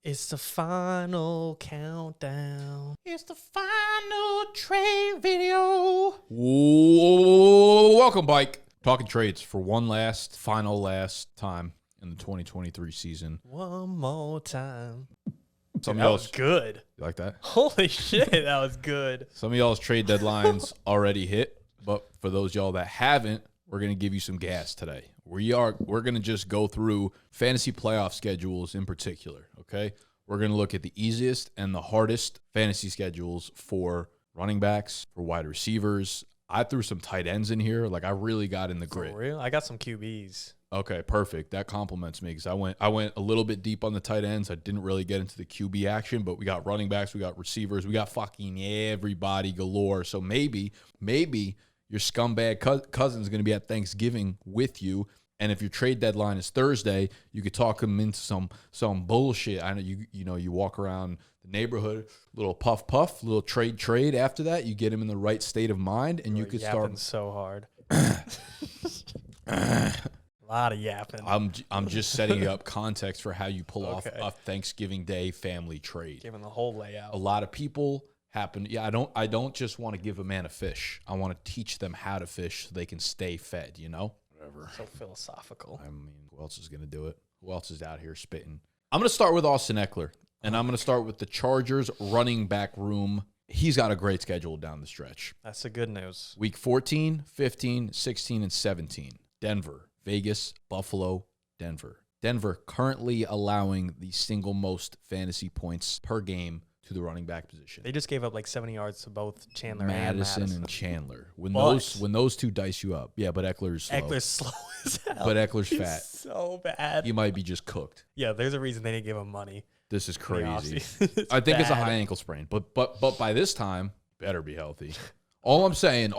It's the final countdown. It's the final trade video. Whoa, welcome, Bike. Talking trades for one last time in the 2023 season. One more time. Some That was good. You like that? Holy shit, that was good. Some of y'all's trade deadlines already hit, but for those y'all that haven't, we're going to give you some gas today. We're going to just go through fantasy playoff schedules in particular, okay? We're going to look at the easiest and the hardest fantasy schedules for running backs, for wide receivers. I threw some tight ends in here. Like, I really got in the grit. For real? I got some QBs. Okay, perfect. That compliments me because I went a little bit deep on the tight ends. I didn't really get into the QB action, but we got running backs, we got receivers, we got fucking everybody galore. So maybe your scumbag cousin's going to be at Thanksgiving with you, and if your trade deadline is Thursday, you could talk him into some bullshit. I know you walk around the neighborhood, little puff, little trade. After that, you get him in the right state of mind, and you could start so hard. A lot of yapping. I'm just setting up context for how you pull off a Thanksgiving Day family trade. Giving the whole layout. A lot of people happen. Yeah, I don't just want to give a man a fish. I want to teach them how to fish so they can stay fed, you know? Whatever. So philosophical. I mean, who else is going to do it? Who else is out here spitting? I'm going to start with Austin Eckler, and I'm going to start with the Chargers running back room. He's got a great schedule down the stretch. That's the good news. Week 14, 15, 16, and 17. Denver, Vegas, Buffalo, Denver. Denver currently allowing the single most fantasy points per game to the running back position. They just gave up like 70 yards to both Chandler Madison and Madison. And Chandler. When those two dice you up. Yeah, but Eckler's slow. Eckler's slow as hell. But Eckler's He's fat. So bad. He might be just cooked. Yeah, there's a reason they didn't give him money. This is crazy. I think it's a high ankle sprain. But by this time, better be healthy. All I'm saying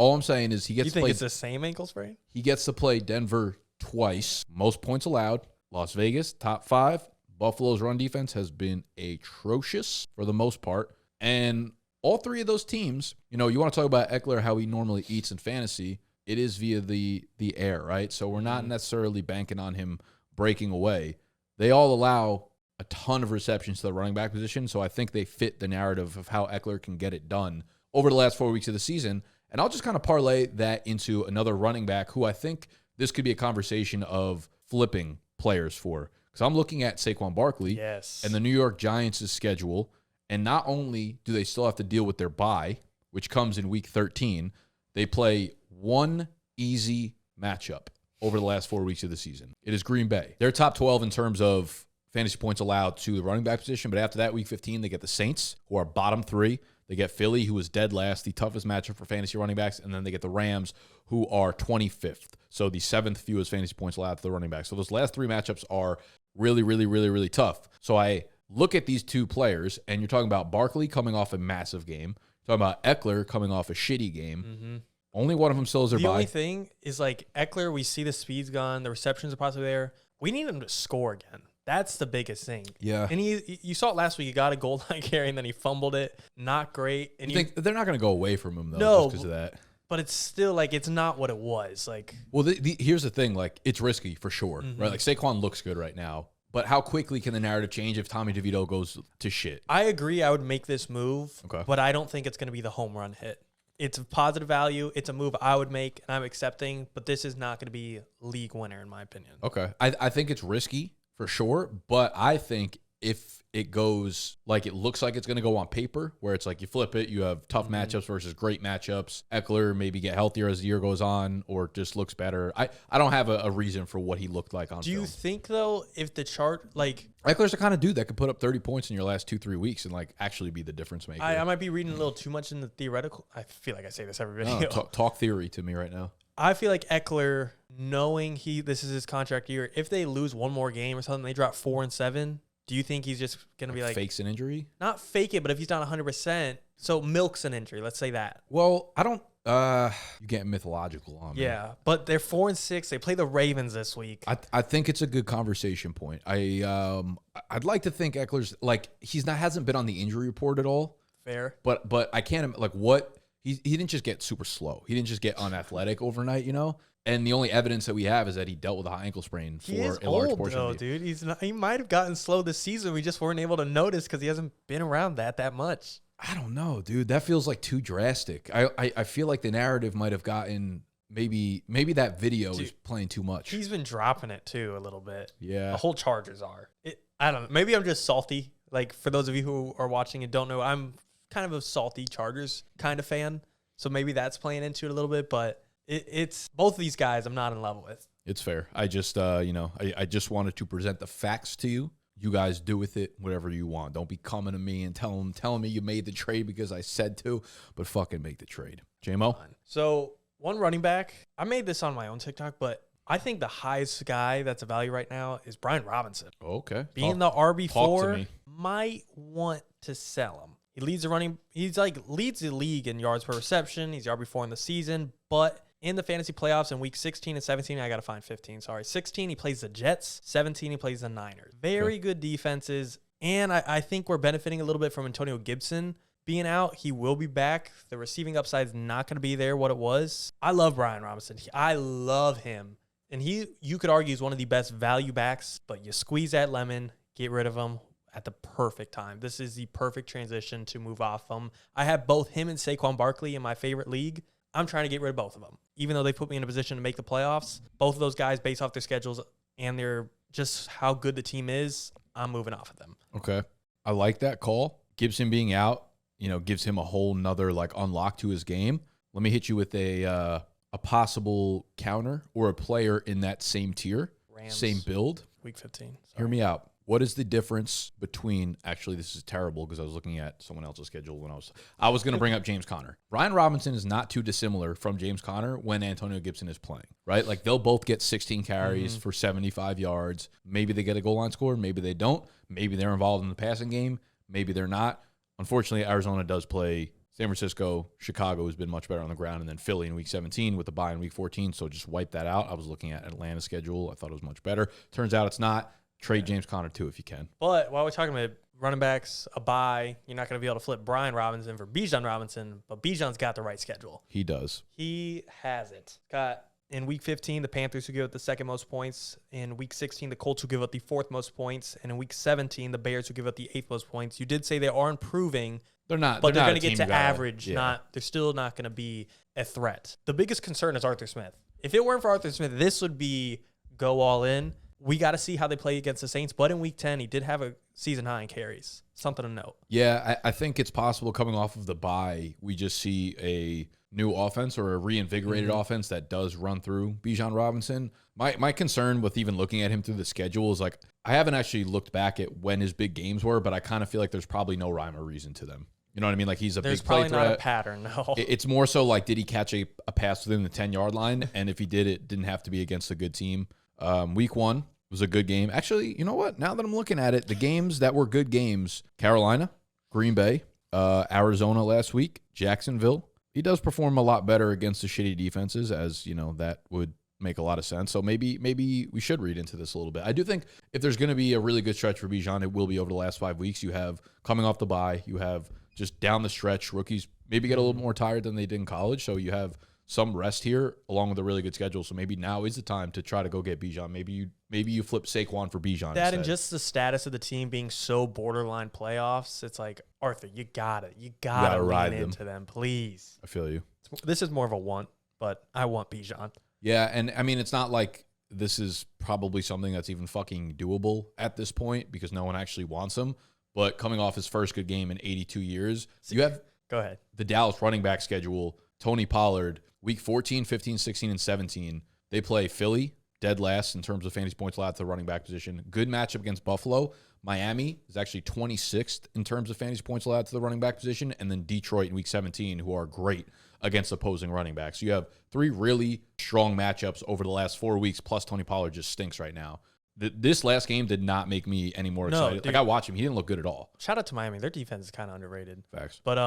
is he gets You think it's the same ankle sprain? He gets to play Denver twice. Most points allowed. Las Vegas, top 5. Buffalo's run defense has been atrocious for the most part. And all three of those teams, you want to talk about Eckler, how he normally eats in fantasy. It is via the air, right? So we're not necessarily banking on him breaking away. They all allow a ton of receptions to the running back position. So I think they fit the narrative of how Eckler can get it done over the last 4 weeks of the season. And I'll just kind of parlay that into another running back who I think this could be a conversation of flipping players for. Because I'm looking at Saquon Barkley and the New York Giants' schedule, and not only do they still have to deal with their bye, which comes in week 13, they play one easy matchup over the last 4 weeks of the season. It is Green Bay. They're top 12 in terms of fantasy points allowed to the running back position, but after that, week 15, they get the Saints, who are bottom 3. They get Philly, who is dead last, the toughest matchup for fantasy running backs, and then they get the Rams, who are 25th. So the 7th fewest fantasy points allowed to the running back. So those last 3 matchups are really, really, really, really tough. So I look at these two players, and you're talking about Barkley coming off a massive game. You're talking about Eckler coming off a shitty game. Mm-hmm. Only one of them still is their bye. The only thing is, like, Eckler, we see the speed's gone, the receptions are possibly there. We need him to score again. That's the biggest thing. Yeah. And you saw it last week. He got a goal line carry, and then he fumbled it. Not great. And you think they're not going to go away from him, though, just because of that. But it's still, like, it's not what it was. Like, well, here's the thing. Like, it's risky for sure, right? Like, Saquon looks good right now. But how quickly can the narrative change if Tommy DeVito goes to shit? I agree. I would make this move, okay, but I don't think it's going to be the home run hit. It's a positive value. It's a move I would make, and I'm accepting. But this is not going to be league winner, in my opinion. Okay. I think it's risky for sure, but I think if it goes like it looks like it's going to go on paper, where it's like you flip it, you have tough matchups versus great matchups. Eckler maybe get healthier as the year goes on or just looks better. I don't have a reason for what he looked like on film. Do you think, though, if the chart, like... Eckler's the kind of dude that could put up 30 points in your last 2-3 weeks and, like, actually be the difference maker. I might be reading a little too much in the theoretical. I feel like I say this every video. No, talk theory to me right now. I feel like Eckler, knowing this is his contract year, if they lose one more game or something, they drop 4-7, do you think he's just going to be like... Fakes an injury? Not fake it, but if he's not 100%, so milks an injury, let's say that. Well, I don't... you get mythological on me. Yeah, but they're 4-6. They play the Ravens this week. I think it's a good conversation point. I'd like to think Eckler's... Like, hasn't been on the injury report at all. Fair. But I can't... Like, what... He didn't just get super slow. He didn't just get unathletic overnight, And the only evidence that we have is that he dealt with a high ankle sprain for a large portion of the year. Dude. He might have gotten slow this season. We just weren't able to notice because he hasn't been around that much. I don't know, dude. That feels like too drastic. I feel like the narrative might have gotten maybe that video is playing too much. He's been dropping it too a little bit. Yeah. The whole Chargers are. I don't know. Maybe I'm just salty. Like, for those of you who are watching and don't know, I'm kind of a salty Chargers kind of fan. So maybe that's playing into it a little bit, but it's both of these guys I'm not in love with. It's fair. I just, I just wanted to present the facts to you. You guys do with it whatever you want. Don't be coming to me and telling me you made the trade because I said to, but fucking make the trade. J-Mo? So, one running back, I made this on my own TikTok, but I think the highest guy that's a value right now is Brian Robinson. Okay. Being the RB4, might want to sell him. He leads the league in yards per reception. He's the RB4 in the season, but in the fantasy playoffs in week 16 and 17, I got to find 15. Sorry. 16, he plays the Jets. 17, he plays the Niners. Very good defenses. And I think we're benefiting a little bit from Antonio Gibson being out. He will be back. The receiving upside is not going to be there what it was. I love Brian Robinson. I love him. And you could argue, is one of the best value backs, but you squeeze that lemon, get rid of him at the perfect time. This is the perfect transition to move off him. I have both him and Saquon Barkley in my favorite league. I'm trying to get rid of both of them. Even though they put me in a position to make the playoffs, both of those guys, based off their schedules and their just how good the team is, I'm moving off of them. Okay. I like that call. Gibson being out, gives him a whole nother unlock to his game. Let me hit you with a possible counter or a player in that same tier, same build. Week 15. Sorry. Hear me out. What is the difference between, actually, this is terrible because I was looking at someone else's schedule when I was going to bring up James Conner. Brian Robinson is not too dissimilar from James Conner when Antonio Gibson is playing, right? Like, they'll both get 16 carries for 75 yards. Maybe they get a goal line score. Maybe they don't. Maybe they're involved in the passing game. Maybe they're not. Unfortunately, Arizona does play San Francisco. Chicago has been much better on the ground, and then Philly in week 17 with the bye in week 14. So just wipe that out. I was looking at Atlanta's schedule. I thought it was much better. Turns out it's not. Trade James Conner too if you can. But while we're talking about running backs, a bye, you're not going to be able to flip Brian Robinson for Bijan Robinson, but Bijan's got the right schedule. He does. He has it. Got in week 15, the Panthers who give up the second most points. In week 16, the Colts who give up the fourth most points. And in week 17, the Bears who give up the eighth most points. You did say they are improving. They're not. But they're going to get to gotta, average. Yeah. They're still not going to be a threat. The biggest concern is Arthur Smith. If it weren't for Arthur Smith, this would be go all in. We got to see how they play against the Saints. But in week 10, he did have a season high in carries. Something to note. Yeah, I think it's possible coming off of the bye, we just see a new offense or a reinvigorated offense that does run through Bijan Robinson. My concern with even looking at him through the schedule is I haven't actually looked back at when his big games were, but I kind of feel like there's probably no rhyme or reason to them. You know what I mean? Like, he's a big play threat. There's probably not a pattern, no. It's more so did he catch a pass within the 10-yard line? And if he did, it didn't have to be against a good team. Week 1 was a good game. Actually, you know what? Now that I'm looking at it, the games that were good games, Carolina, Green Bay, Arizona last week, Jacksonville. He does perform a lot better against the shitty defenses, as, that would make a lot of sense. So maybe we should read into this a little bit. I do think if there's going to be a really good stretch for Bijan, it will be over the last 5 weeks. You have coming off the bye, you have just down the stretch, rookies maybe get a little more tired than they did in college. So you have some rest here along with a really good schedule. So maybe now is the time to try to go get Bijan. Maybe you flip Saquon for Bijan. That instead. And just the status of the team being so borderline playoffs, it's like, Arthur, you gotta lean into them, please. I feel you. This is more of a want, but I want Bijan. Yeah, and I mean, it's not like this is probably something that's even fucking doable at this point because no one actually wants him. But coming off his first good game in 82 years, you have go ahead. The Dallas running back schedule, Tony Pollard, week 14, 15, 16, and 17. They play Philly, dead last in terms of fantasy points allowed to the running back position. Good matchup against Buffalo. Miami is actually 26th in terms of fantasy points allowed to the running back position. And then Detroit in week 17, who are great against opposing running backs. So you have 3 really strong matchups over the last 4 weeks, plus Tony Pollard just stinks right now. This last game did not make me any more excited. Dude. Like, I watched him. He didn't look good at all. Shout out to Miami. Their defense is kind of underrated. Facts. But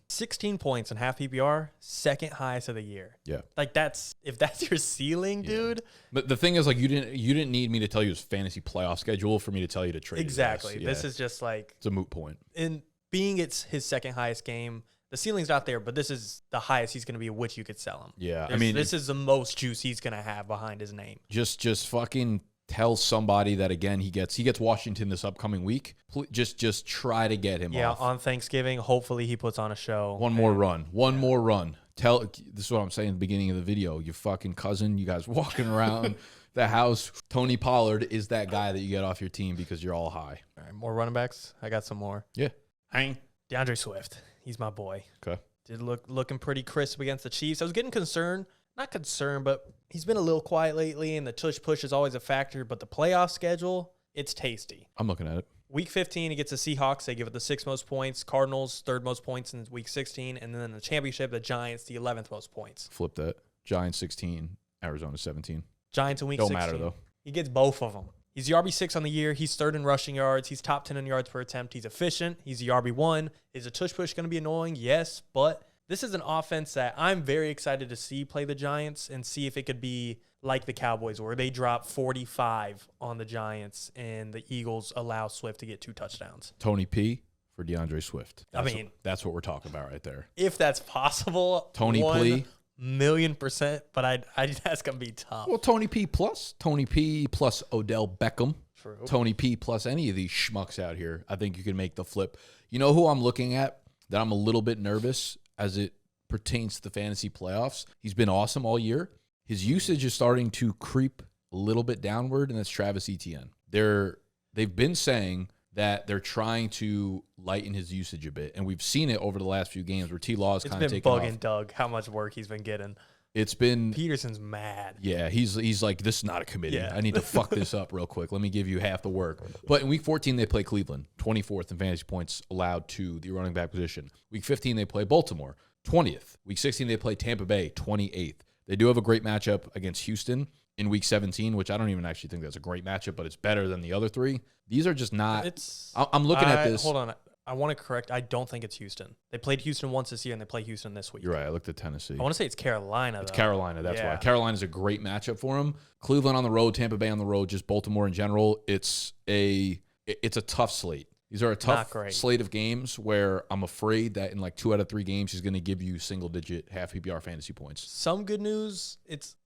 16 points in half PPR, second highest of the year. Yeah. Like, if that's your ceiling, dude. But the thing is, you didn't need me to tell you his fantasy playoff schedule for me to tell you to trade. Exactly. This is just it's a moot point. In being it's his second highest game, the ceiling's not there, but this is the highest he's going to be at which you could sell him. Yeah, I mean, this is the most juice he's going to have behind his name. Just fucking tell somebody that again he gets Washington this upcoming week. Just try to get him off. Yeah, on Thanksgiving, hopefully he puts on a show. One more run. More run. This is what I'm saying at the beginning of the video. Your fucking cousin, you guys walking around the house. Tony Pollard is that guy that you get off your team because you're all high. All right, more running backs. I got some more. Yeah. Hang. DeAndre Swift. He's my boy. Okay. Did looking pretty crisp against the Chiefs. I was getting concerned. Not concerned, but he's been a little quiet lately, and the tush push is always a factor. But the playoff schedule, it's tasty. I'm looking at it. Week 15, he gets the Seahawks. They give it the 6th most points. Cardinals, 3rd most points in Week 16. And then in the championship, the Giants, the 11th most points. Flip that. Giants 16, Arizona 17. Giants in Week Don't 16. matter, though. He gets both of them. He's the RB6 on the year. He's 3rd in rushing yards. He's top 10 in yards per attempt. He's efficient. He's the RB1. Is a tush push going to be annoying? Yes, but this is an offense that I'm very excited to see play the Giants and see if it could be like the Cowboys where they drop 45 on the Giants and the Eagles allow Swift to get 2 touchdowns. Tony P for DeAndre Swift. That's what we're talking about right there. If that's possible, Tony P. 1,000,000%, but that's going to be tough. Well, Tony P plus Odell Beckham. True. Tony P plus any of these schmucks out here. I think you can make the flip. You know who I'm looking at that I'm a little bit nervous as it pertains to the fantasy playoffs? He's been awesome all year. His usage is starting to creep a little bit downward, and that's Travis Etienne. They've been saying that they're trying to lighten his usage a bit, and we've seen it over the last few games where T-Law is kind of taken off. It's been bugging Doug how much work he's been getting. It's been Peterson's mad. Yeah, he's like, this is not a committee. Yeah. I need to fuck this up real quick. Let me give you half the work. But in Week 14, they play Cleveland, 24th in fantasy points allowed to the running back position. Week 15, they play Baltimore, 20th. Week 16, they play Tampa Bay, 28th. They do have a great matchup against Houston in Week 17, which I don't even actually think that's a great matchup, but it's better than the other 3. These are just not. I'm looking at this. Hold on. I want to correct. I don't think it's Houston. They played Houston once this year, and they play Houston this week. You're right. I looked at Tennessee. I want to say it's Carolina, It's Carolina. That's why. Carolina's a great matchup for them. Cleveland on the road, Tampa Bay on the road, just Baltimore in general. It's a tough slate. These are a tough slate of games where I'm afraid that in like 2 out of 3 games, he's going to give you single-digit half PPR fantasy points. Some good news.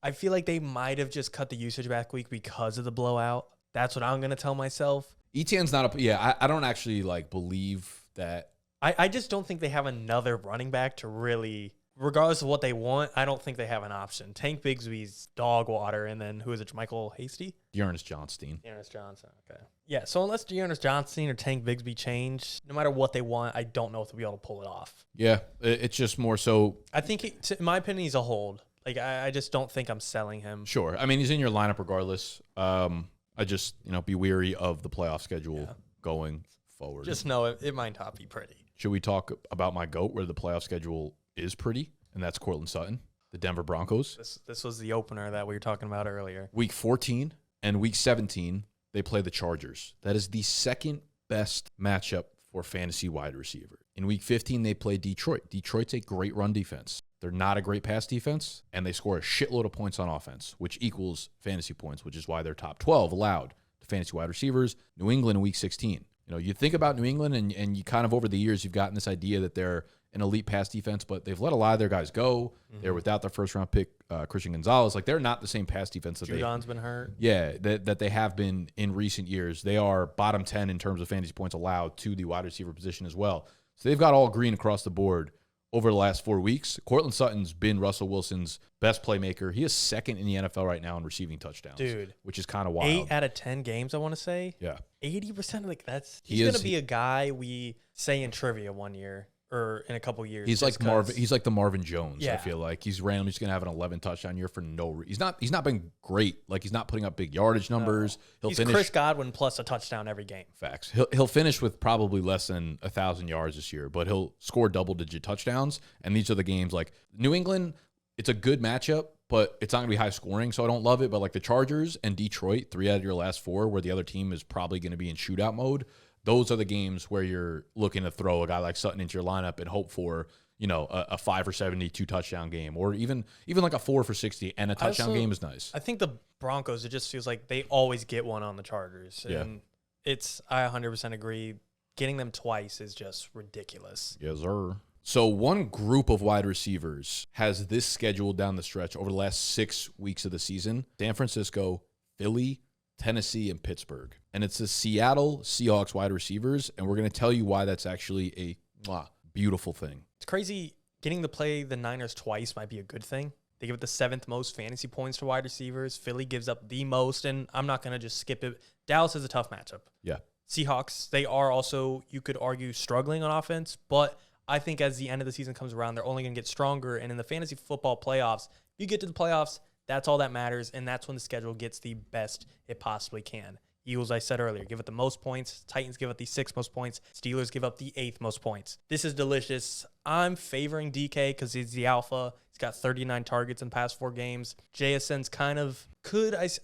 I feel like they might have just cut the usage back week because of the blowout. That's what I'm going to tell myself. Etienne's not I don't actually like believe that. I just don't think they have another running back to really, regardless of what they want, I don't think they have an option. Tank Bigsby's dog water, and then who is it, Michael Hasty? Dearness Johnson. Okay. Yeah, so unless Dearness Johnson or Tank Bigsby change, no matter what they want, I don't know if they'll be able to pull it off. Yeah, it's just more so. I think, in my opinion, he's a hold. Like, I just don't think I'm selling him. Sure. I mean, he's in your lineup regardless. I just, be weary of the playoff schedule going forward. Just know it might not be pretty. Should we talk about my GOAT where the playoff schedule is pretty? And that's Cortland Sutton, the Denver Broncos. This was the opener that we were talking about earlier. Week 14 and Week 17, they play the Chargers. That is the second best matchup for fantasy wide receiver. In Week 15, they play Detroit. Detroit's a great run defense. They're not a great pass defense, and they score a shitload of points on offense, which equals fantasy points, which is why they're top 12 allowed to fantasy wide receivers. New England in Week 16. You think about New England, and you kind of over the years, you've gotten this idea that they're an elite pass defense, but they've let a lot of their guys go. Mm-hmm. They're without their first-round pick, Christian Gonzalez. Like, they're not the same pass defense that Judon's been hurt. Yeah, that they have been in recent years. They are bottom 10 in terms of fantasy points allowed to the wide receiver position as well. So they've got all green across the board over the last 4 weeks. Cortland Sutton's been Russell Wilson's best playmaker. He is second in the NFL right now in receiving touchdowns. Dude. Which is kind of wild. 8 out of 10 games, I want to say. Yeah. 80%. Like, he's going to be a guy we say in trivia one year or in a couple years. He's like Marvin. He's like the Marvin Jones. Yeah. I feel like he's randomly just going to have an 11 touchdown year for no reason. He's not been great. Like, he's not putting up big yardage numbers. He's finish Chris Godwin plus a touchdown every game. Facts. He'll finish with probably less than 1,000 yards this year, but he'll score double-digit touchdowns. And these are the games like New England. It's a good matchup, but it's not going to be high scoring, so I don't love it. But like the Chargers and Detroit, 3 out of your last 4, where the other team is probably going to be in shootout mode. Those are the games where you're looking to throw a guy like Sutton into your lineup and hope for, a 5 for 70, 2-touchdown game, or even like a 4 for 60 and a touchdown game is nice. I think the Broncos, it just feels like they always get one on the Chargers. And I 100% agree. Getting them twice is just ridiculous. Yes, sir. So one group of wide receivers has this schedule down the stretch over the last 6 weeks of the season: San Francisco, Philly, Tennessee, and Pittsburgh. And it's the Seattle Seahawks wide receivers, and we're going to tell you why that's actually a beautiful thing. It's crazy. Getting to play the Niners twice might be a good thing. They give it the 7th most fantasy points to wide receivers. Philly gives up the most, and I'm not going to just skip it. Dallas is a tough matchup. Yeah. Seahawks, they are also, you could argue, struggling on offense, but I think as the end of the season comes around, they're only going to get stronger. And in the fantasy football playoffs, if you get to the playoffs, that's all that matters, and that's when the schedule gets the best it possibly can. Eagles, I said earlier, give it the most points. Titans give up the 6th most points. Steelers give up the 8th most points. This is delicious. I'm favoring DK because he's the alpha. He's got 39 targets in the past 4 games. JSN's kind of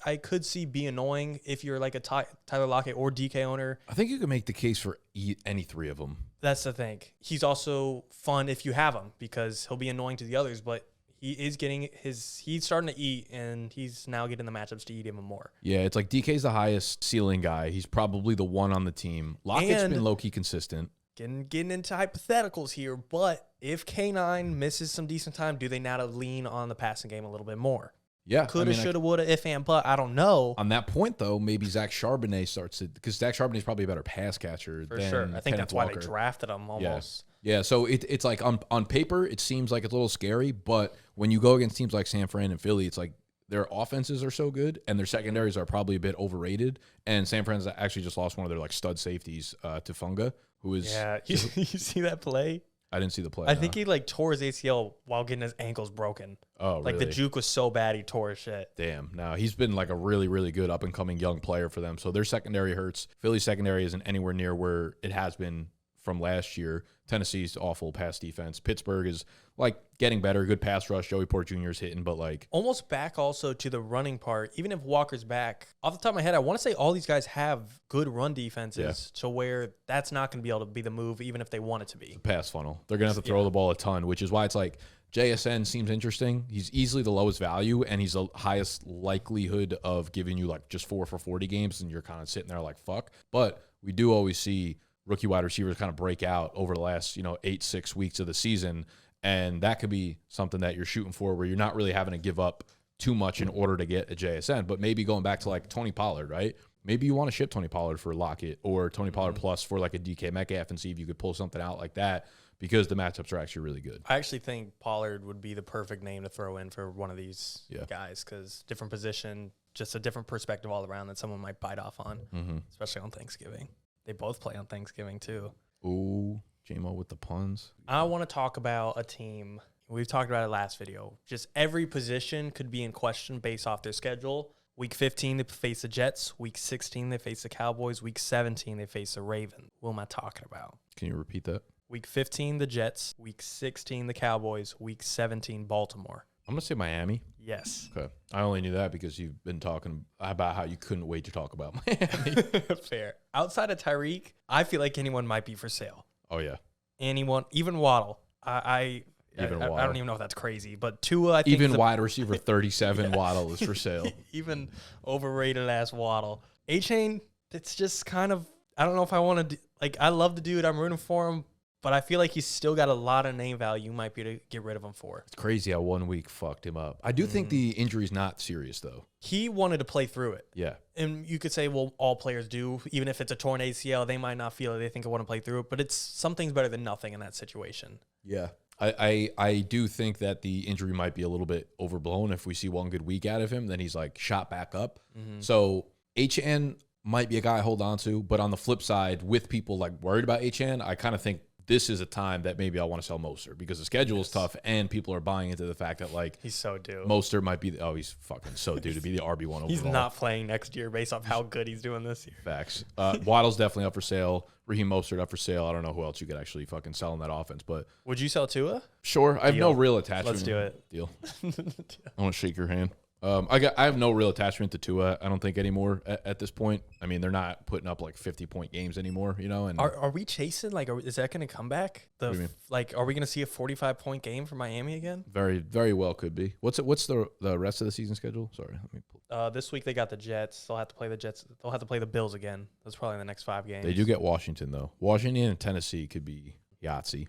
I could see be annoying if you're like a Tyler Lockett or DK owner. I think you can make the case for any 3 of them. That's the thing. He's also fun if you have him because he'll be annoying to the others, but he is getting he's starting to eat, and he's now getting the matchups to eat even more. Yeah, it's like DK's the highest ceiling guy. He's probably the one on the team. Lockett's been low-key consistent. Getting into hypotheticals here, but if K9 misses some decent time, do they now lean on the passing game a little bit more? Yeah. Coulda, shoulda, woulda, if and but. I don't know. On that point, though, maybe Zach Charbonnet starts to, because Zach Charbonnet's probably a better pass catcher For than sure. I think Kenneth that's Walker. why they drafted him almost. Yeah, so it's like on paper, it seems like it's a little scary, but when you go against teams like San Fran and Philly, it's like their offenses are so good and their secondaries are probably a bit overrated. And San Fran's actually just lost one of their like stud safeties to Funga, who is... Yeah, you see that play? I didn't see the play. I think he like tore his ACL while getting his ankles broken. Oh, like really? the juke was so bad he tore his shit. Damn. No, he's been like a really, really good up-and-coming young player for them. So their secondary hurts. Philly's secondary isn't anywhere near where it has been from last year. Tennessee's awful pass defense. Pittsburgh is like getting better. Good pass rush. Joey Porter Jr. is hitting, but like almost back also to the running part. Even if Walker's back, off the top of my head, I want to say all these guys have good run defenses to where that's not going to be able to be the move, even if they want it to be. Pass funnel. They're going to have to throw the ball a ton, which is why it's like JSN seems interesting. He's easily the lowest value, and he's the highest likelihood of giving you like just 4 for 40 games, and you're kind of sitting there like, fuck. But we do always see rookie wide receivers kind of break out over the last, 8-6 weeks of the season. And that could be something that you're shooting for where you're not really having to give up too much in order to get a JSN. But maybe going back to like Tony Pollard, right? Maybe you want to ship Tony Pollard for Lockett or Tony Pollard plus for like a DK Metcalf and see if you could pull something out like that because the matchups are actually really good. I actually think Pollard would be the perfect name to throw in for one of these guys because different position, just a different perspective all around that someone might bite off on, especially on Thanksgiving. They both play on Thanksgiving, too. Ooh, J-Mo with the puns. I want to talk about a team. We've talked about it last video. Just every position could be in question based off their schedule. Week 15, they face the Jets. Week 16, they face the Cowboys. Week 17, they face the Ravens. What am I talking about? Can you repeat that? Week 15, the Jets. Week 16, the Cowboys. Week 17, Baltimore. I'm going to say Miami. Yes. Okay. I only knew that because you've been talking about how you couldn't wait to talk about Miami. Fair. Outside of Tyreek, I feel like anyone might be for sale. Oh, yeah. Anyone, even Waddle. I don't even know if that's crazy, but Tua, I think. Even wide receiver 37 Waddle is for sale. Even overrated ass Waddle. A-Chain, it's just kind of, I don't know if I want to, I love the dude. I'm rooting for him. But I feel like he's still got a lot of name value. You might be able to get rid of him for. It's crazy how 1 week fucked him up. I do think the injury's not serious, though. He wanted to play through it. Yeah. And you could say, well, all players do. Even if it's a torn ACL, they might not feel it. They think I want to play through it. But it's something's better than nothing in that situation. Yeah. I do think that the injury might be a little bit overblown. If we see one good week out of him, then he's like shot back up. So HN might be a guy I hold on to. But on the flip side, with people like worried about HN, I kind of think this is a time that maybe I want to sell Mostert because the schedule is tough and people are buying into the fact that like he's so due. Mostert might be he's fucking so due to be the RB1 overall. He's not playing next year based off how good he's doing this year. Facts. Waddle's definitely up for sale. Raheem Mostert up for sale. I don't know who else you could actually fucking sell in that offense, but would you sell Tua? Sure. I have no real attachment. Let's do it. Deal. I want to shake your hand. I have no real attachment to Tua, I don't think, anymore at this point. I mean, they're not putting up like 50-point games anymore, And are we chasing? Is that going to come back? What do you mean? Are we going to see a 45-point game for Miami again? Very, very well could be. What's the rest of the season schedule? Sorry, let me pull. This week they got the Jets. They'll have to play the Jets. They'll have to play the Bills again. That's probably in the next 5 games. They do get Washington though. Washington and Tennessee could be Yahtzee.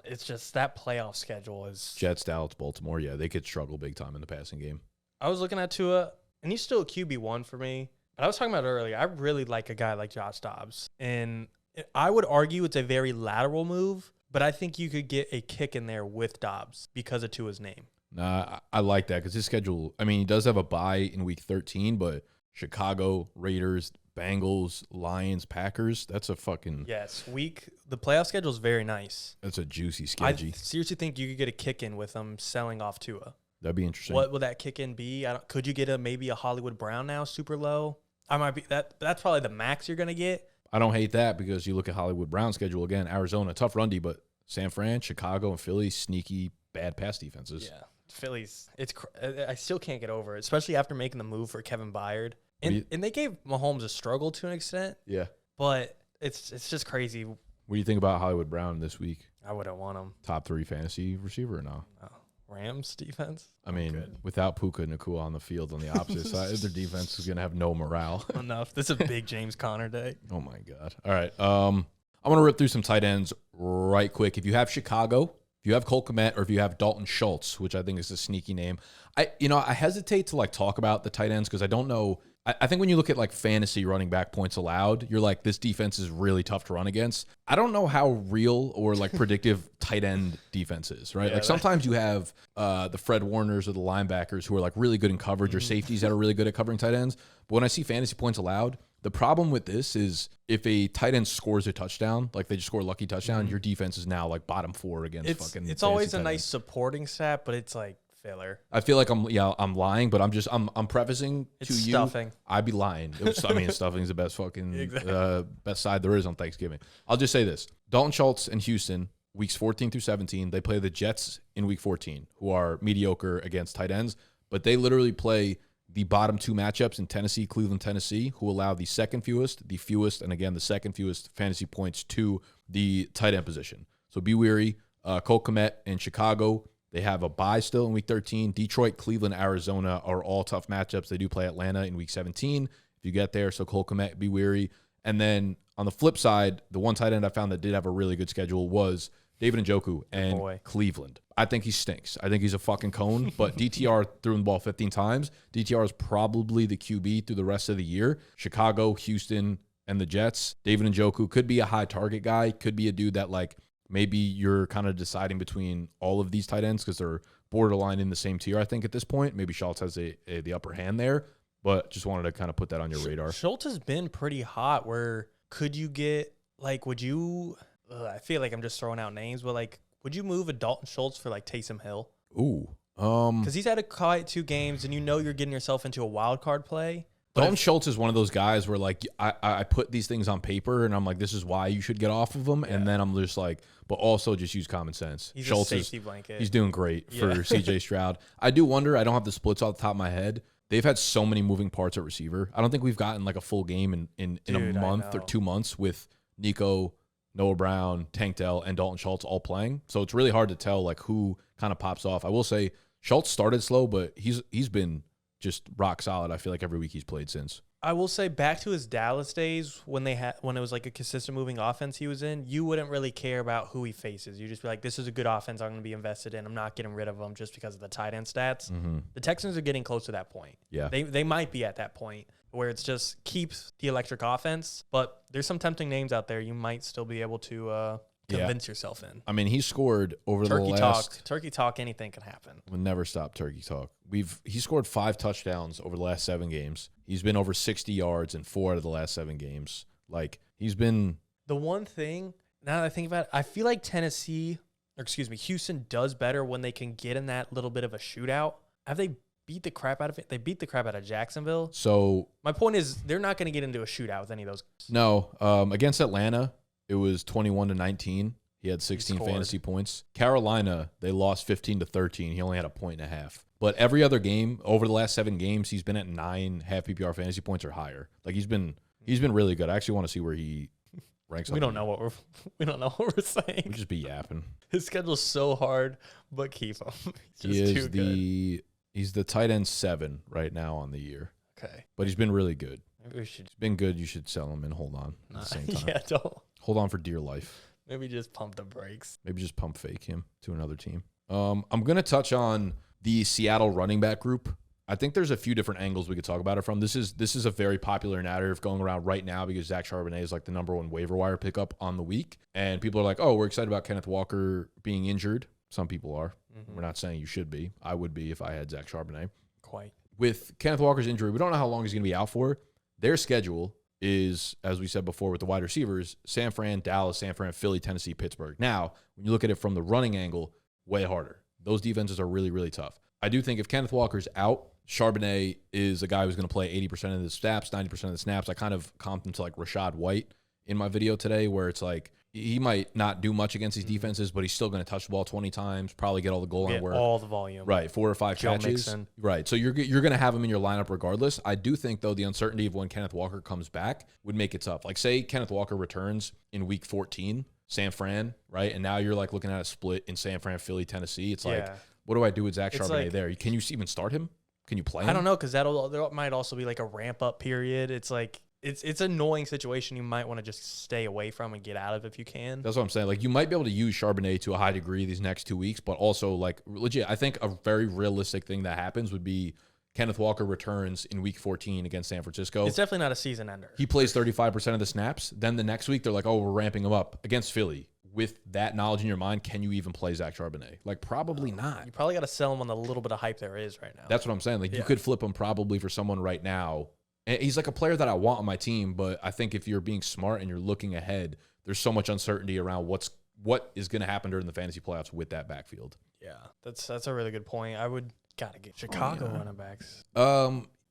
it's just that playoff schedule is. Jets, Dallas, Baltimore. Yeah, they could struggle big time in the passing game. I was looking at Tua, and he's still a QB1 for me. But I was talking about earlier, I really like a guy like Josh Dobbs. And I would argue it's a very lateral move, but I think you could get a kick in there with Dobbs because of Tua's name. Nah, I like that because his schedule, I mean, he does have a bye in week 13, but Chicago, Raiders, Bengals, Lions, Packers, that's a fucking... Yes, the playoff schedule is very nice. That's a juicy I schedule. seriously think you could get a kick in with them selling off Tua. That'd be interesting. What would that kick in be? Could you get maybe a Hollywood Brown now super low? I might be that's probably the max you're going to get. I don't hate that because you look at Hollywood Brown's schedule again, Arizona, tough run D, but San Fran, Chicago, and Philly, sneaky, bad pass defenses. Yeah. Phillies, I still can't get over it, especially after making the move for Kevin Byard. And they gave Mahomes a struggle to an extent. Yeah. But it's just crazy. What do you think about Hollywood Brown this week? I wouldn't want him. Top 3 fantasy receiver or no? Rams defense? I mean, without Puka Nacua on the field on the opposite side, their defense is going to have no morale. Enough. This is a big James Conner day. Oh, my God. All right. I'm going to rip through some tight ends right quick. If you have Chicago, if you have Cole Kmet, or if you have Dalton Schultz, which I think is a sneaky name, I hesitate to talk about the tight ends because I don't know. I think when you look at fantasy running back points allowed, you're like, this defense is really tough to run against. I don't know how real or predictive tight end defense is, right? Yeah, sometimes you have the Fred Warners or the linebackers who are really good in coverage or safeties that are really good at covering tight ends. But when I see fantasy points allowed, the problem with this is if a tight end scores a touchdown, they just score a lucky touchdown, your defense is now bottom 4 against It's always a nice supporting stat, but it's filler. I feel like I'm lying, but I'm prefacing it's to stuffing. You. I'd be lying. Stuffing is the best best side there is on Thanksgiving. I'll just say this: Dalton Schultz and Houston, weeks 14 through 17, they play the Jets in week 14, who are mediocre against tight ends, but they literally play the bottom 2 matchups in Tennessee, Cleveland, Tennessee, who allow the second fewest, and again the second fewest fantasy points to the tight end position. So be wary. Cole Kmet in Chicago. They have a bye still in week 13. Detroit, Cleveland, Arizona are all tough matchups. They do play Atlanta in week 17 if you get there. So Cole Kmet, be weary. And then on the flip side, the one tight end I found that did have a really good schedule was David Njoku and Cleveland. I think he stinks. I think he's a fucking cone, but DTR threw him the ball 15 times. DTR is probably the QB through the rest of the year. Chicago, Houston, and the Jets. David Njoku could be a high target guy, could be a dude that maybe you're kind of deciding between all of these tight ends because they're borderline in the same tier, I think, at this point. Maybe Schultz has the upper hand there, but just wanted to kind of put that on your radar. Schultz has been pretty hot. Where could you get, would you, I feel like I'm just throwing out names, but would you move a Dalton Schultz for Taysom Hill? Ooh. Because he's had a quiet 2 games and you're getting yourself into a wild card play. Dalton Schultz is one of those guys where I put these things on paper and I'm this is why you should get off of them. Yeah. And then I'm just but also just use common sense. He's Schultz a safety blanket. He's doing great for CJ Stroud. I do wonder, I don't have the splits off the top of my head. They've had so many moving parts at receiver. I don't think we've gotten a full game in a month or 2 months with Nico, Noah Brown, Tank Dell, and Dalton Schultz all playing. So it's really hard to tell who kind of pops off. I will say Schultz started slow, but he's been just rock solid. I feel like every week he's played since. I will say back to his Dallas days when it was a consistent moving offense he was in, you wouldn't really care about who he faces. You just be this is a good offense I'm going to be invested in. I'm not getting rid of him just because of the tight end stats. Mm-hmm. The Texans are getting close to that point. Yeah. They might be at that point where it's just keeps the electric offense, but there's some tempting names out there you might still be able to convince yourself in. I mean, he scored over Turkey the last... Turkey talk, anything can happen. We'll never stop Turkey talk. He scored 5 touchdowns over the last 7 games. He's been over 60 yards in 4 out of the last 7 games. He's been... The one thing, now that I think about it, I feel like Houston does better when they can get in that little bit of a shootout. Have they beat the crap out of it? They beat the crap out of Jacksonville. So... My point is, they're not going to get into a shootout with any of those. No. Against Atlanta... It was 21-19. He had 16 fantasy points. Carolina, they lost 15-13. He only had a 1.5. But every other game over the last 7 games, he's been at 9 half PPR fantasy points or higher. He's been really good. I actually want to see where he ranks. We don't know what we're saying. We just be yapping. His schedule's so hard, but keep him. He's just too good. He's the tight end 7 right now on the year. Okay, but he's been really good. Maybe we should. He's been good. You should sell him and hold on at the same time. Yeah, don't. Hold on for dear life. Maybe just pump the brakes. Maybe just pump fake him to another team. I'm going to touch on the Seattle running back group. I think there's a few different angles we could talk about it from. This is a very popular narrative going around right now because Zach Charbonnet is like the #1 waiver wire pickup on the week. And people are like, oh, we're excited about Kenneth Walker being injured. Some people are. We're not saying you should be. I would be if I had Zach Charbonnet. Quite. With Kenneth Walker's injury, we don't know how long he's going to be out for. Their schedule is, as we said before with the wide receivers, San Fran, Dallas, San Fran, Philly, Tennessee, Pittsburgh. Now, when you look at it from the running angle, way harder. Those defenses are really, really tough. I do think if Kenneth Walker's out, Charbonnet is a guy who's going to play 80% of the snaps, 90% of the snaps. I kind of comped him to like Rashad White in my video today, where it's like he might not do much against these defenses, but he's still going to touch the ball 20 times, probably get all the goal line work. All the volume. Right, 4 or 5 catches. Mixon. Right, so you're going to have him in your lineup regardless. I do think, though, the uncertainty of when Kenneth Walker comes back would make it tough. Like, say Kenneth Walker returns in week 14, San Fran, right? And now you're like looking at a split in San Fran, Philly, Tennessee. It's like, what do I do with Zach Charbonnet like, there? Can you even start him? Can you play him? I don't know, because there might also be like a ramp-up period. It's like, it's an annoying situation you might want to just stay away from and get out of if you can. That's what I'm saying. Like, you might be able to use Charbonnet to a high degree these next 2 weeks, but also, like, legit, I think a very realistic thing that happens would be Kenneth Walker returns in week 14 against San Francisco. It's definitely not a season ender. He plays 35% of the snaps. Then the next week, they're like, oh, we're ramping him up against Philly. With that knowledge in your mind, can you even play Zach Charbonnet? Like, probably not. You probably got to sell him on the little bit of hype there is right now. That's what I'm saying. Like, you could flip him probably for someone right now. And he's like a player that I want on my team, but I think if you're being smart and you're looking ahead, there's so much uncertainty around what is going to happen during the fantasy playoffs with that backfield. Yeah, that's a really good point. I would gotta get Chicago running backs.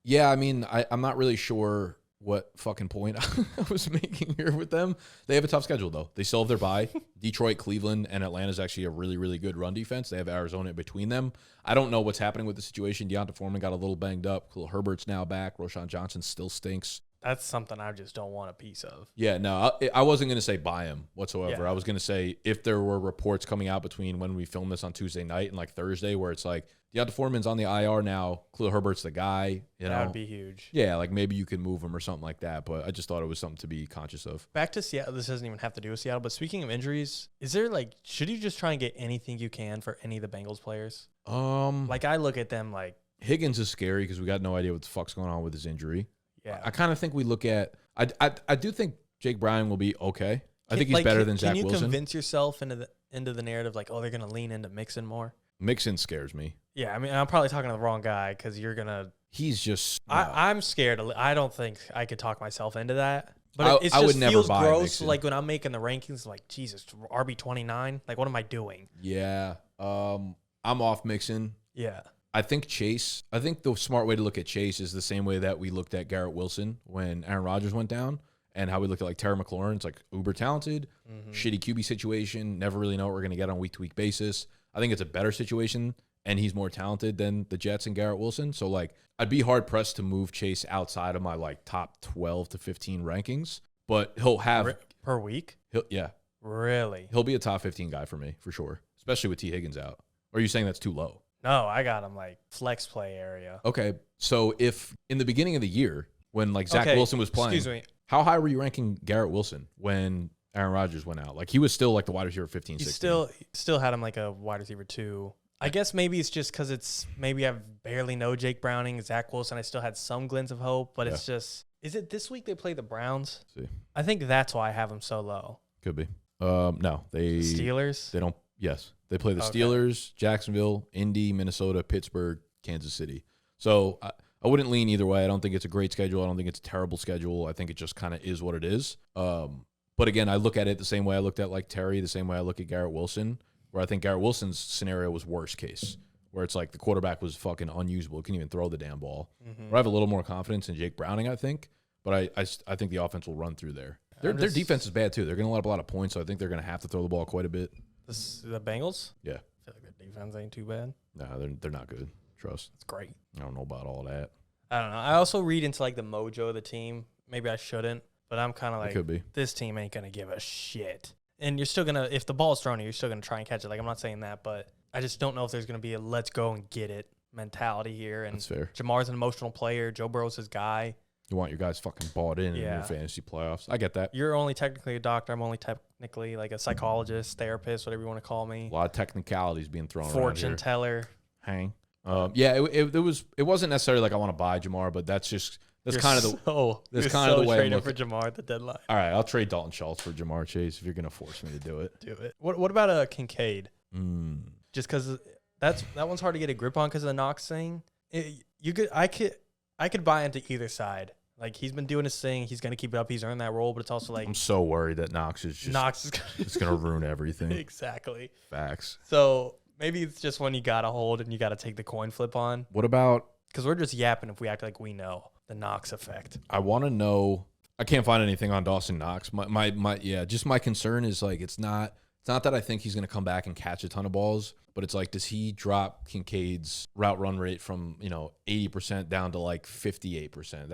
Yeah, I mean, I'm not really sure what fucking point I was making here with them. They have a tough schedule, though. They still have their bye. Detroit, Cleveland, and Atlanta is actually a really, really good run defense. They have Arizona in between them. I don't know what's happening with the situation. Deonta Foreman got a little banged up. Khalil Herbert's now back. Roshan Johnson still stinks. That's something I just don't want a piece of. Yeah, no, I wasn't going to say buy him whatsoever. Yeah. I was going to say if there were reports coming out between when we film this on Tuesday night and like Thursday where it's like, Deonta Foreman's on the IR now, Khalil Herbert's the guy. That would be huge. Yeah, like maybe you can move him or something like that, but I just thought it was something to be conscious of. Back to Seattle, this doesn't even have to do with Seattle, but speaking of injuries, is there like, should you just try and get anything you can for any of the Bengals players? Like I look at them like. Higgins is scary because we got no idea what the fuck's going on with his injury. Yeah. I kind of think we look at, I do think Jake Browning will be okay. I think he's better than Zach Wilson. Can you convince yourself into the narrative like, oh, they're going to lean into Mixon more? Mixon scares me. Yeah, I mean, I'm probably talking to the wrong guy because you're going to. He's just. I'm scared. I don't think I could talk myself into that. But it just would never feels buy gross. Mixon. Like when I'm making the rankings, like, Jesus, RB 29. Like, what am I doing? Yeah. I'm off Mixon. Yeah. I think the smart way to look at Chase is the same way that we looked at Garrett Wilson when Aaron Rodgers went down and how we looked at like Terry McLaurin. It's like uber talented, shitty QB situation, never really know what we're going to get on a week-to-week basis. I think it's a better situation, and he's more talented than the Jets and Garrett Wilson. So, like, I'd be hard-pressed to move Chase outside of my, like, top 12 to 15 rankings, but he'll have... Per week? Yeah. Really? He'll be a top 15 guy for me, for sure, especially with T. Higgins out. Or are you saying that's too low? No, I got him, like, flex play area. Okay, so if in the beginning of the year, when, like, Zach Wilson was playing... Excuse me. How high were you ranking Garrett Wilson when Aaron Rodgers went out? Like, he was still, like, the wide receiver 15, 16. Still had him, like, a wide receiver 2. I guess maybe it's just because maybe I barely know Jake Browning, Zach Wilson. I still had some glints of hope, but it's just, is it this week they play the Browns? See. I think that's why I have them so low. Could be. No, Steelers? They don't. Yes. They play the Steelers, Jacksonville, Indy, Minnesota, Pittsburgh, Kansas City. So I wouldn't lean either way. I don't think it's a great schedule. I don't think it's a terrible schedule. I think it just kind of is what it is. But again, I look at it the same way I looked at like Terry, the same way I look at Garrett Wilson, where I think Garrett Wilson's scenario was worst case, where it's like the quarterback was fucking unusable. Couldn't even throw the damn ball. Where I have a little more confidence in Jake Browning, I think. But I think the offense will run through there. Their defense is bad, too. They're going to let up a lot of points, so I think they're going to have to throw the ball quite a bit. The Bengals? Yeah. I feel like their defense ain't too bad. No, they're not good. Trust. It's great. I don't know about all that. I don't know. I also read into, like, the mojo of the team. Maybe I shouldn't, but I'm kind of like, could be. This team ain't going to give a shit. And you're still going to, if the ball's thrown, you're still going to try and catch it. Like, I'm not saying that, but I just don't know if there's going to be a let's go and get it mentality here. And that's fair. Jamar's an emotional player. Joe Burrow's his guy. You want your guys fucking bought in your fantasy playoffs. I get that. You're only technically a doctor. I'm only technically like a psychologist, therapist, whatever you want to call me. A lot of technicalities being thrown around Fortune here. teller. Hang. It wasn't necessarily like I want to buy Jamar, but that's kind of the way. Trading for Jamar at the deadline. All right, I'll trade Dalton Schultz for Jamar Chase if you're gonna force me to do it. Do it. What about a Kincaid? Just because that one's hard to get a grip on because of the Knox thing. I could buy into either side. Like, he's been doing his thing. He's going to keep it up. He's earned that role, but it's also like... I'm so worried that Knox is it's going to ruin everything. Exactly. Facts. So maybe it's just one you got to hold and you got to take the coin flip on. What about... Because we're just yapping if we act like we know the Knox effect. I want to know... I can't find anything on Dawson Knox. Just my concern is, like, it's not that I think he's going to come back and catch a ton of balls, but it's like, does he drop Kincaid's route run rate from 80% down to like 58%?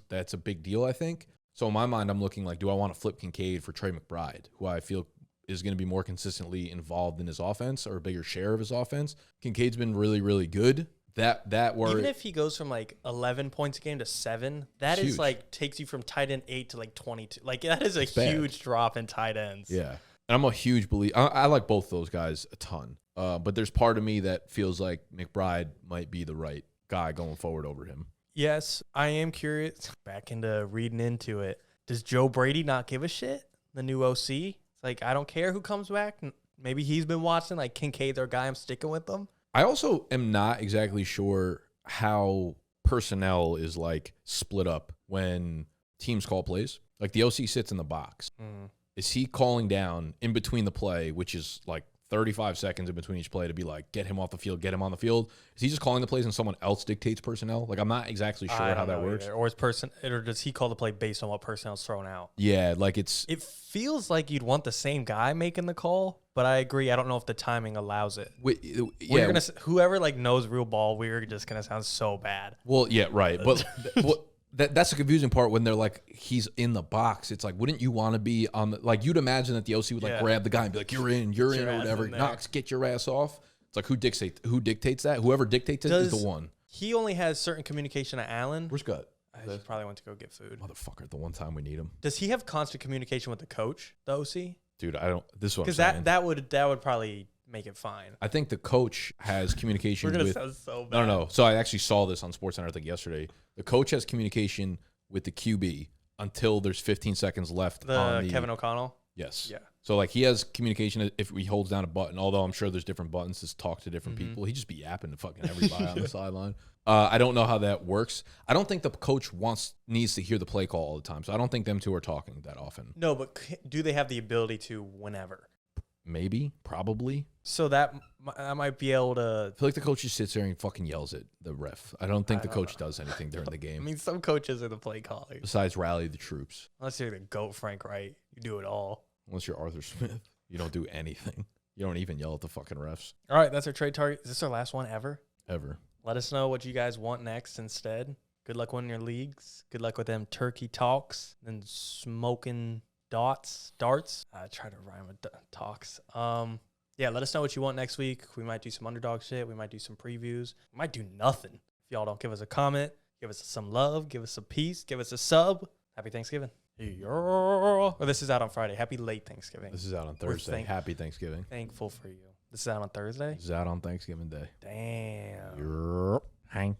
That's a big deal, I think. So in my mind, I'm looking like, do I want to flip Kincaid for Trey McBride, who I feel is going to be more consistently involved in his offense or a bigger share of his offense? Kincaid's been really, really good. Even if he goes from like 11 points a game to 7, that is huge. Like takes you from tight end 8 to like 22. Like, that is a huge drop in tight ends. Yeah. And I'm a huge believer. I like both those guys a ton. But there's part of me that feels like McBride might be the right guy going forward over him. Yes, I am curious. Back into reading into it. Does Joe Brady not give a shit? The new OC? It's like, I don't care who comes back. Maybe he's been watching, like, Kincaid, their guy, I'm sticking with them. I also am not exactly sure how personnel is, like, split up when teams call plays. Like, the OC sits in the box. Is he calling down in between the play, which is like 35 seconds in between each play, to be like, get him off the field, get him on the field? Is he just calling the plays and someone else dictates personnel? Like, I'm not exactly sure how that works. Or does he call the play based on what personnel's thrown out? Yeah, like it feels like you'd want the same guy making the call, but I agree. I don't know if the timing allows it. Whoever like knows real ball, we're just gonna sound so bad. Well, yeah, right. But that's the confusing part when they're like, he's in the box. It's like, wouldn't you want to be on the, like, you'd imagine that the OC would like grab the guy and be like, you're in or whatever. Knox, get your ass off. It's like, who dictates that? Whoever dictates it is the one. He only has certain communication to Allen. Where's Gut? He probably went to go get food. Motherfucker, the one time we need him. Does he have constant communication with the coach, the OC? Dude, I don't. This is what I'm saying. Because that would probably make it fine. I think the coach has communication We're gonna with. Sound so bad. No. So I actually saw this on SportsCenter, I think, yesterday. The coach has communication with the QB until there's 15 seconds left. Kevin O'Connell? Yes. Yeah. So, like, he has communication if he holds down a button, although I'm sure there's different buttons to talk to different people. He just be yapping to fucking everybody on the sideline. I don't know how that works. I don't think the coach needs to hear the play call all the time, so I don't think them two are talking that often. No, but do they have the ability to whenever? Maybe, probably. So that I might be able to. I feel like the coach just sits there and fucking yells at the ref. I don't think the coach does anything during the game. I mean, some coaches are the play callers. Besides rally the troops. Unless you're the GOAT Frank Wright, you do it all. Unless you're Arthur Smith, you don't do anything. You don't even yell at the fucking refs. All right, that's our trade target. Is this our last one ever? Ever. Let us know what you guys want next instead. Good luck winning your leagues. Good luck with them turkey talks and smoking darts. I try to rhyme with talks. Yeah, let us know what you want next week. We might do some underdog shit. We might do some previews. We might do nothing. If y'all don't give us a comment, give us some love, give us a peace, give us a sub. Happy Thanksgiving. Or this is out on Friday. Happy late Thanksgiving. This is out on Thursday. Happy Thanksgiving. Thankful for you. This is out on Thursday? This is out on Thanksgiving Day. Damn. Hang.